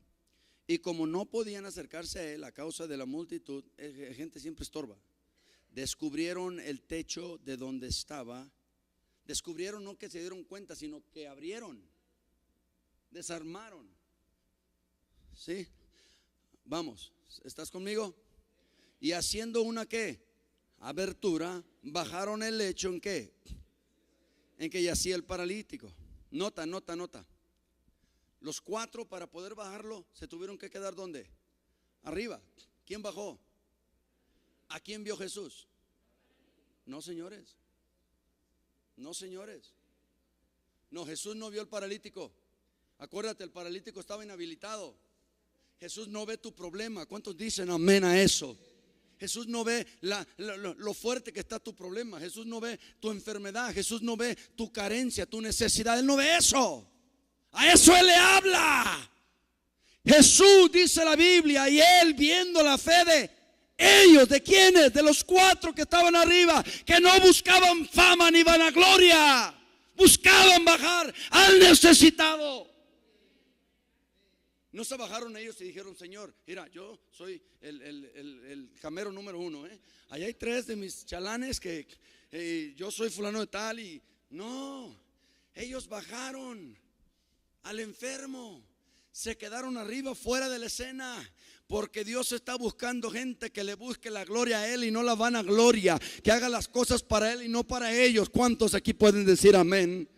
Y como no podían acercarse a él a causa de la multitud, gente siempre estorba. Descubrieron el techo de donde estaba. Descubrieron, no que se dieron cuenta, sino que abrieron, desarmaron. ¿Sí? Vamos, ¿estás conmigo? Y haciendo una ¿qué? Abertura, bajaron el lecho ¿en qué? En que yacía el paralítico. Nota. Los 4 para poder bajarlo se tuvieron que quedar ¿dónde? Arriba. ¿Quién bajó? ¿A quién vio Jesús? No, señores. No, Jesús no vio al paralítico. Acuérdate, el paralítico estaba inhabilitado. Jesús no ve tu problema. ¿Cuántos dicen amén a eso? Jesús no ve lo fuerte que está tu problema. Jesús no ve tu enfermedad. Jesús no ve tu carencia, tu necesidad. Él no ve eso. A eso Él le habla. Jesús, dice la Biblia, y Él viendo la fe de ellos, ¿de quiénes? De los 4 que estaban arriba, que no buscaban fama ni vanagloria, buscaban bajar al necesitado. No se bajaron ellos y dijeron, Señor, mira, yo soy el jamero número 1, Allá hay 3 de mis chalanes que yo soy fulano de tal. Y no, ellos bajaron al enfermo, se quedaron arriba, fuera de la escena. Porque Dios está buscando gente que le busque la gloria a Él y no la vanagloria, que haga las cosas para Él y no para ellos. ¿Cuántos aquí pueden decir amén?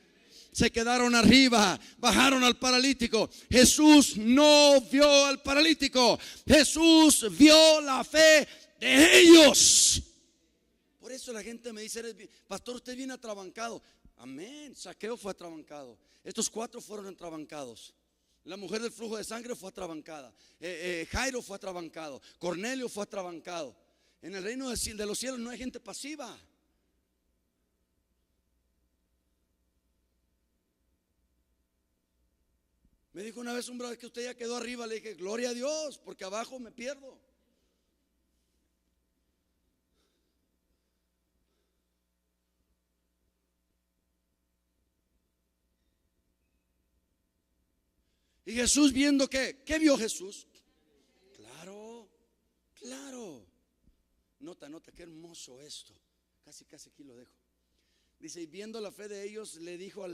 Se quedaron arriba, bajaron al paralítico. Jesús no vio al paralítico, Jesús vio la fe de ellos. Por eso la gente me dice, pastor, usted viene atrabancado. Amén, Zaqueo fue atrabancado. Estos 4 fueron atrabancados. La mujer del flujo de sangre fue atrabancada. Jairo fue atrabancado. Cornelio fue atrabancado. En el reino de los cielos no hay gente pasiva. Me dijo una vez un brother que usted ya quedó arriba. Le dije, gloria a Dios, porque abajo me pierdo. Y Jesús viendo ¿qué vio Jesús? Claro. Nota, qué hermoso esto. Casi aquí lo dejo. Dice, y viendo la fe de ellos, le dijo a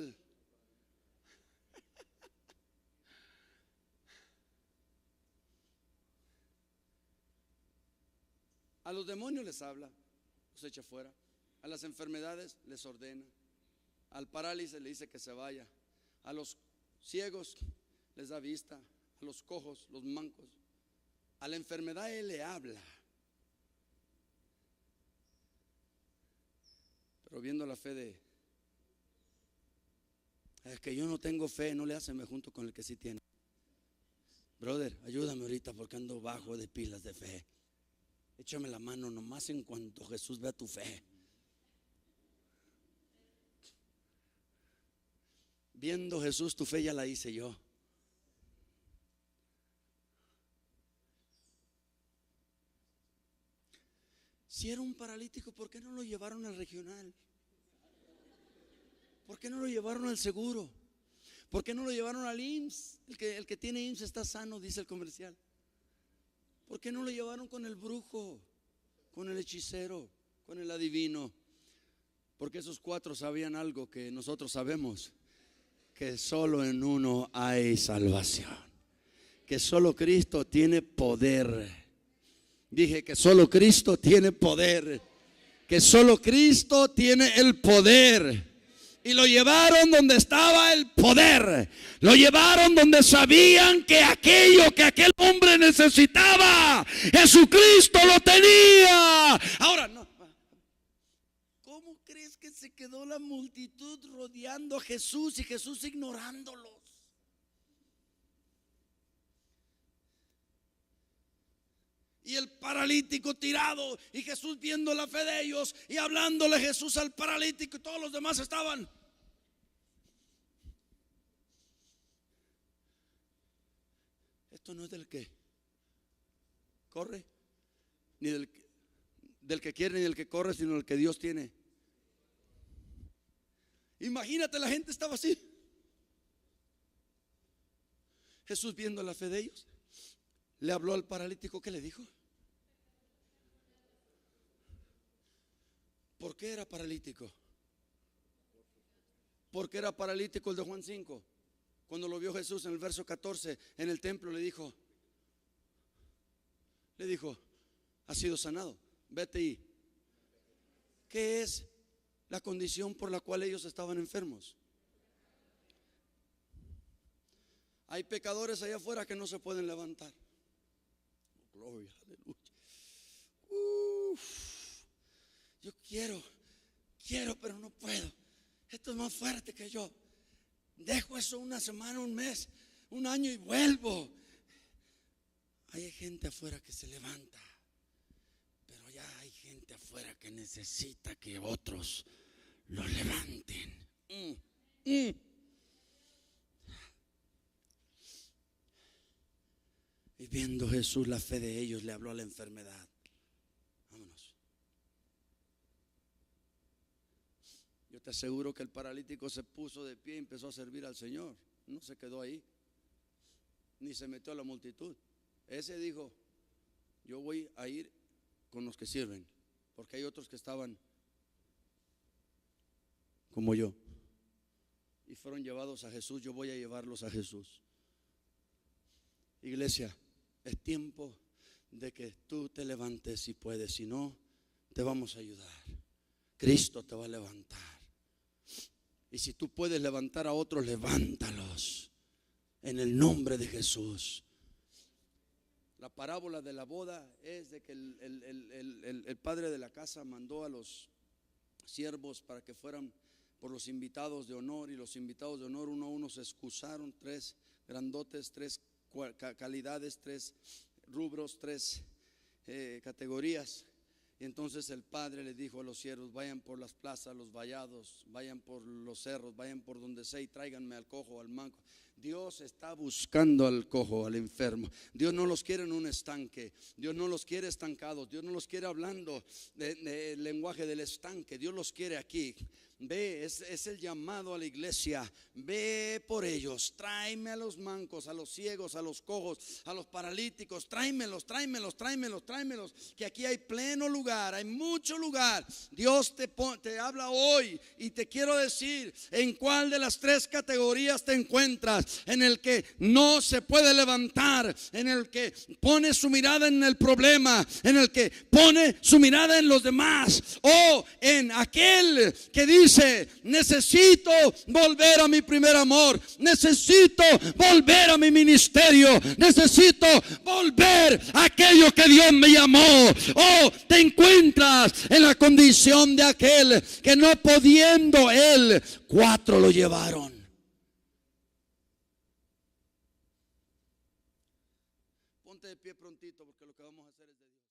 los demonios les habla, los echa fuera. A las enfermedades les ordena. Al parálisis le dice que se vaya. A los ciegos les da vista, a los cojos, los mancos. A la enfermedad Él le habla. Pero viendo la fe de, es que yo no tengo fe, no le hace, me junto con el que sí tiene. Brother, ayúdame ahorita porque ando bajo de pilas de fe. Échame la mano nomás en cuanto Jesús vea tu fe. Viendo Jesús tu fe ya la hice yo. Si era un paralítico, ¿por qué no lo llevaron al regional? ¿Por qué no lo llevaron al seguro? ¿Por qué no lo llevaron al IMSS? El que tiene IMSS está sano, dice el comercial. ¿Por qué no lo llevaron con el brujo? con el hechicero, con el adivino. Porque esos cuatro sabían algo que nosotros sabemos: que solo en uno hay salvación, que solo Cristo tiene poder. Dije que solo Cristo tiene poder, que solo Cristo tiene el poder. Y lo llevaron donde estaba el poder. Lo llevaron donde sabían que aquello que aquel hombre necesitaba, Jesucristo lo tenía. Ahora, no. ¿Cómo crees que se quedó la multitud rodeando a Jesús y Jesús ignorándolos? Y el paralítico tirado, y Jesús viendo la fe de ellos y hablándole Jesús al paralítico, y todos los demás estaban. Esto no es del que corre, ni del que quiere, ni del que corre, sino del que Dios tiene. Imagínate, la gente estaba así. Jesús viendo la fe de ellos, le habló al paralítico. ¿Qué le dijo? ¿Por qué era paralítico? Porque era paralítico el de Juan 5. Cuando lo vio Jesús en el verso 14 en el templo, le dijo, has sido sanado, vete. Y ¿qué es la condición por la cual ellos estaban enfermos? Hay pecadores allá afuera que no se pueden levantar. Gloria, aleluya. Yo quiero, pero no puedo. Esto es más fuerte que yo. Dejo eso una semana, un mes, un año y vuelvo. Hay gente afuera que se levanta, pero ya hay gente afuera que necesita que otros lo levanten. Y viendo Jesús la fe de ellos, le habló a la enfermedad. Vámonos. Yo te aseguro que el paralítico se puso de pie y empezó a servir al Señor. No se quedó ahí, ni se metió a la multitud. Ese dijo, yo voy a ir con los que sirven, porque hay otros que estaban como yo y fueron llevados a Jesús. Yo voy a llevarlos a Jesús. Iglesia, es tiempo de que tú te levantes si puedes. Si no, te vamos a ayudar. Cristo te va a levantar. Y si tú puedes levantar a otros, levántalos en el nombre de Jesús. La parábola de la boda es de que el padre de la casa mandó a los siervos para que fueran por los invitados de honor. Y los invitados de honor uno a uno se excusaron. 3 grandotes, 3 calidades, 3 rubros, 3 categorías. Y entonces el padre le dijo a los siervos: vayan por las plazas, los vallados, vayan por los cerros, vayan por donde sea y tráiganme al cojo, al manco. Dios está buscando al cojo, al enfermo. Dios no los quiere en un estanque. Dios no los quiere estancados. Dios no los quiere hablando del lenguaje del estanque. Dios los quiere aquí. Ve, es el llamado a la iglesia. Ve por ellos. Tráeme a los mancos, a los ciegos, a los cojos, a los paralíticos. Tráemelos. Que aquí hay pleno lugar, hay mucho lugar. Dios te habla hoy y te quiero decir en cuál de las 3 categorías te encuentras. En el que no se puede levantar, en el que pone su mirada en el problema, en el que pone su mirada en los demás, o en aquel que dice: necesito volver a mi primer amor, necesito volver a mi ministerio, necesito volver a aquello que Dios me llamó. O te encuentras en la condición de aquel que no pudiendo él, 4 lo llevaron. Ponte de pie prontito, porque lo que vamos a hacer es de Dios.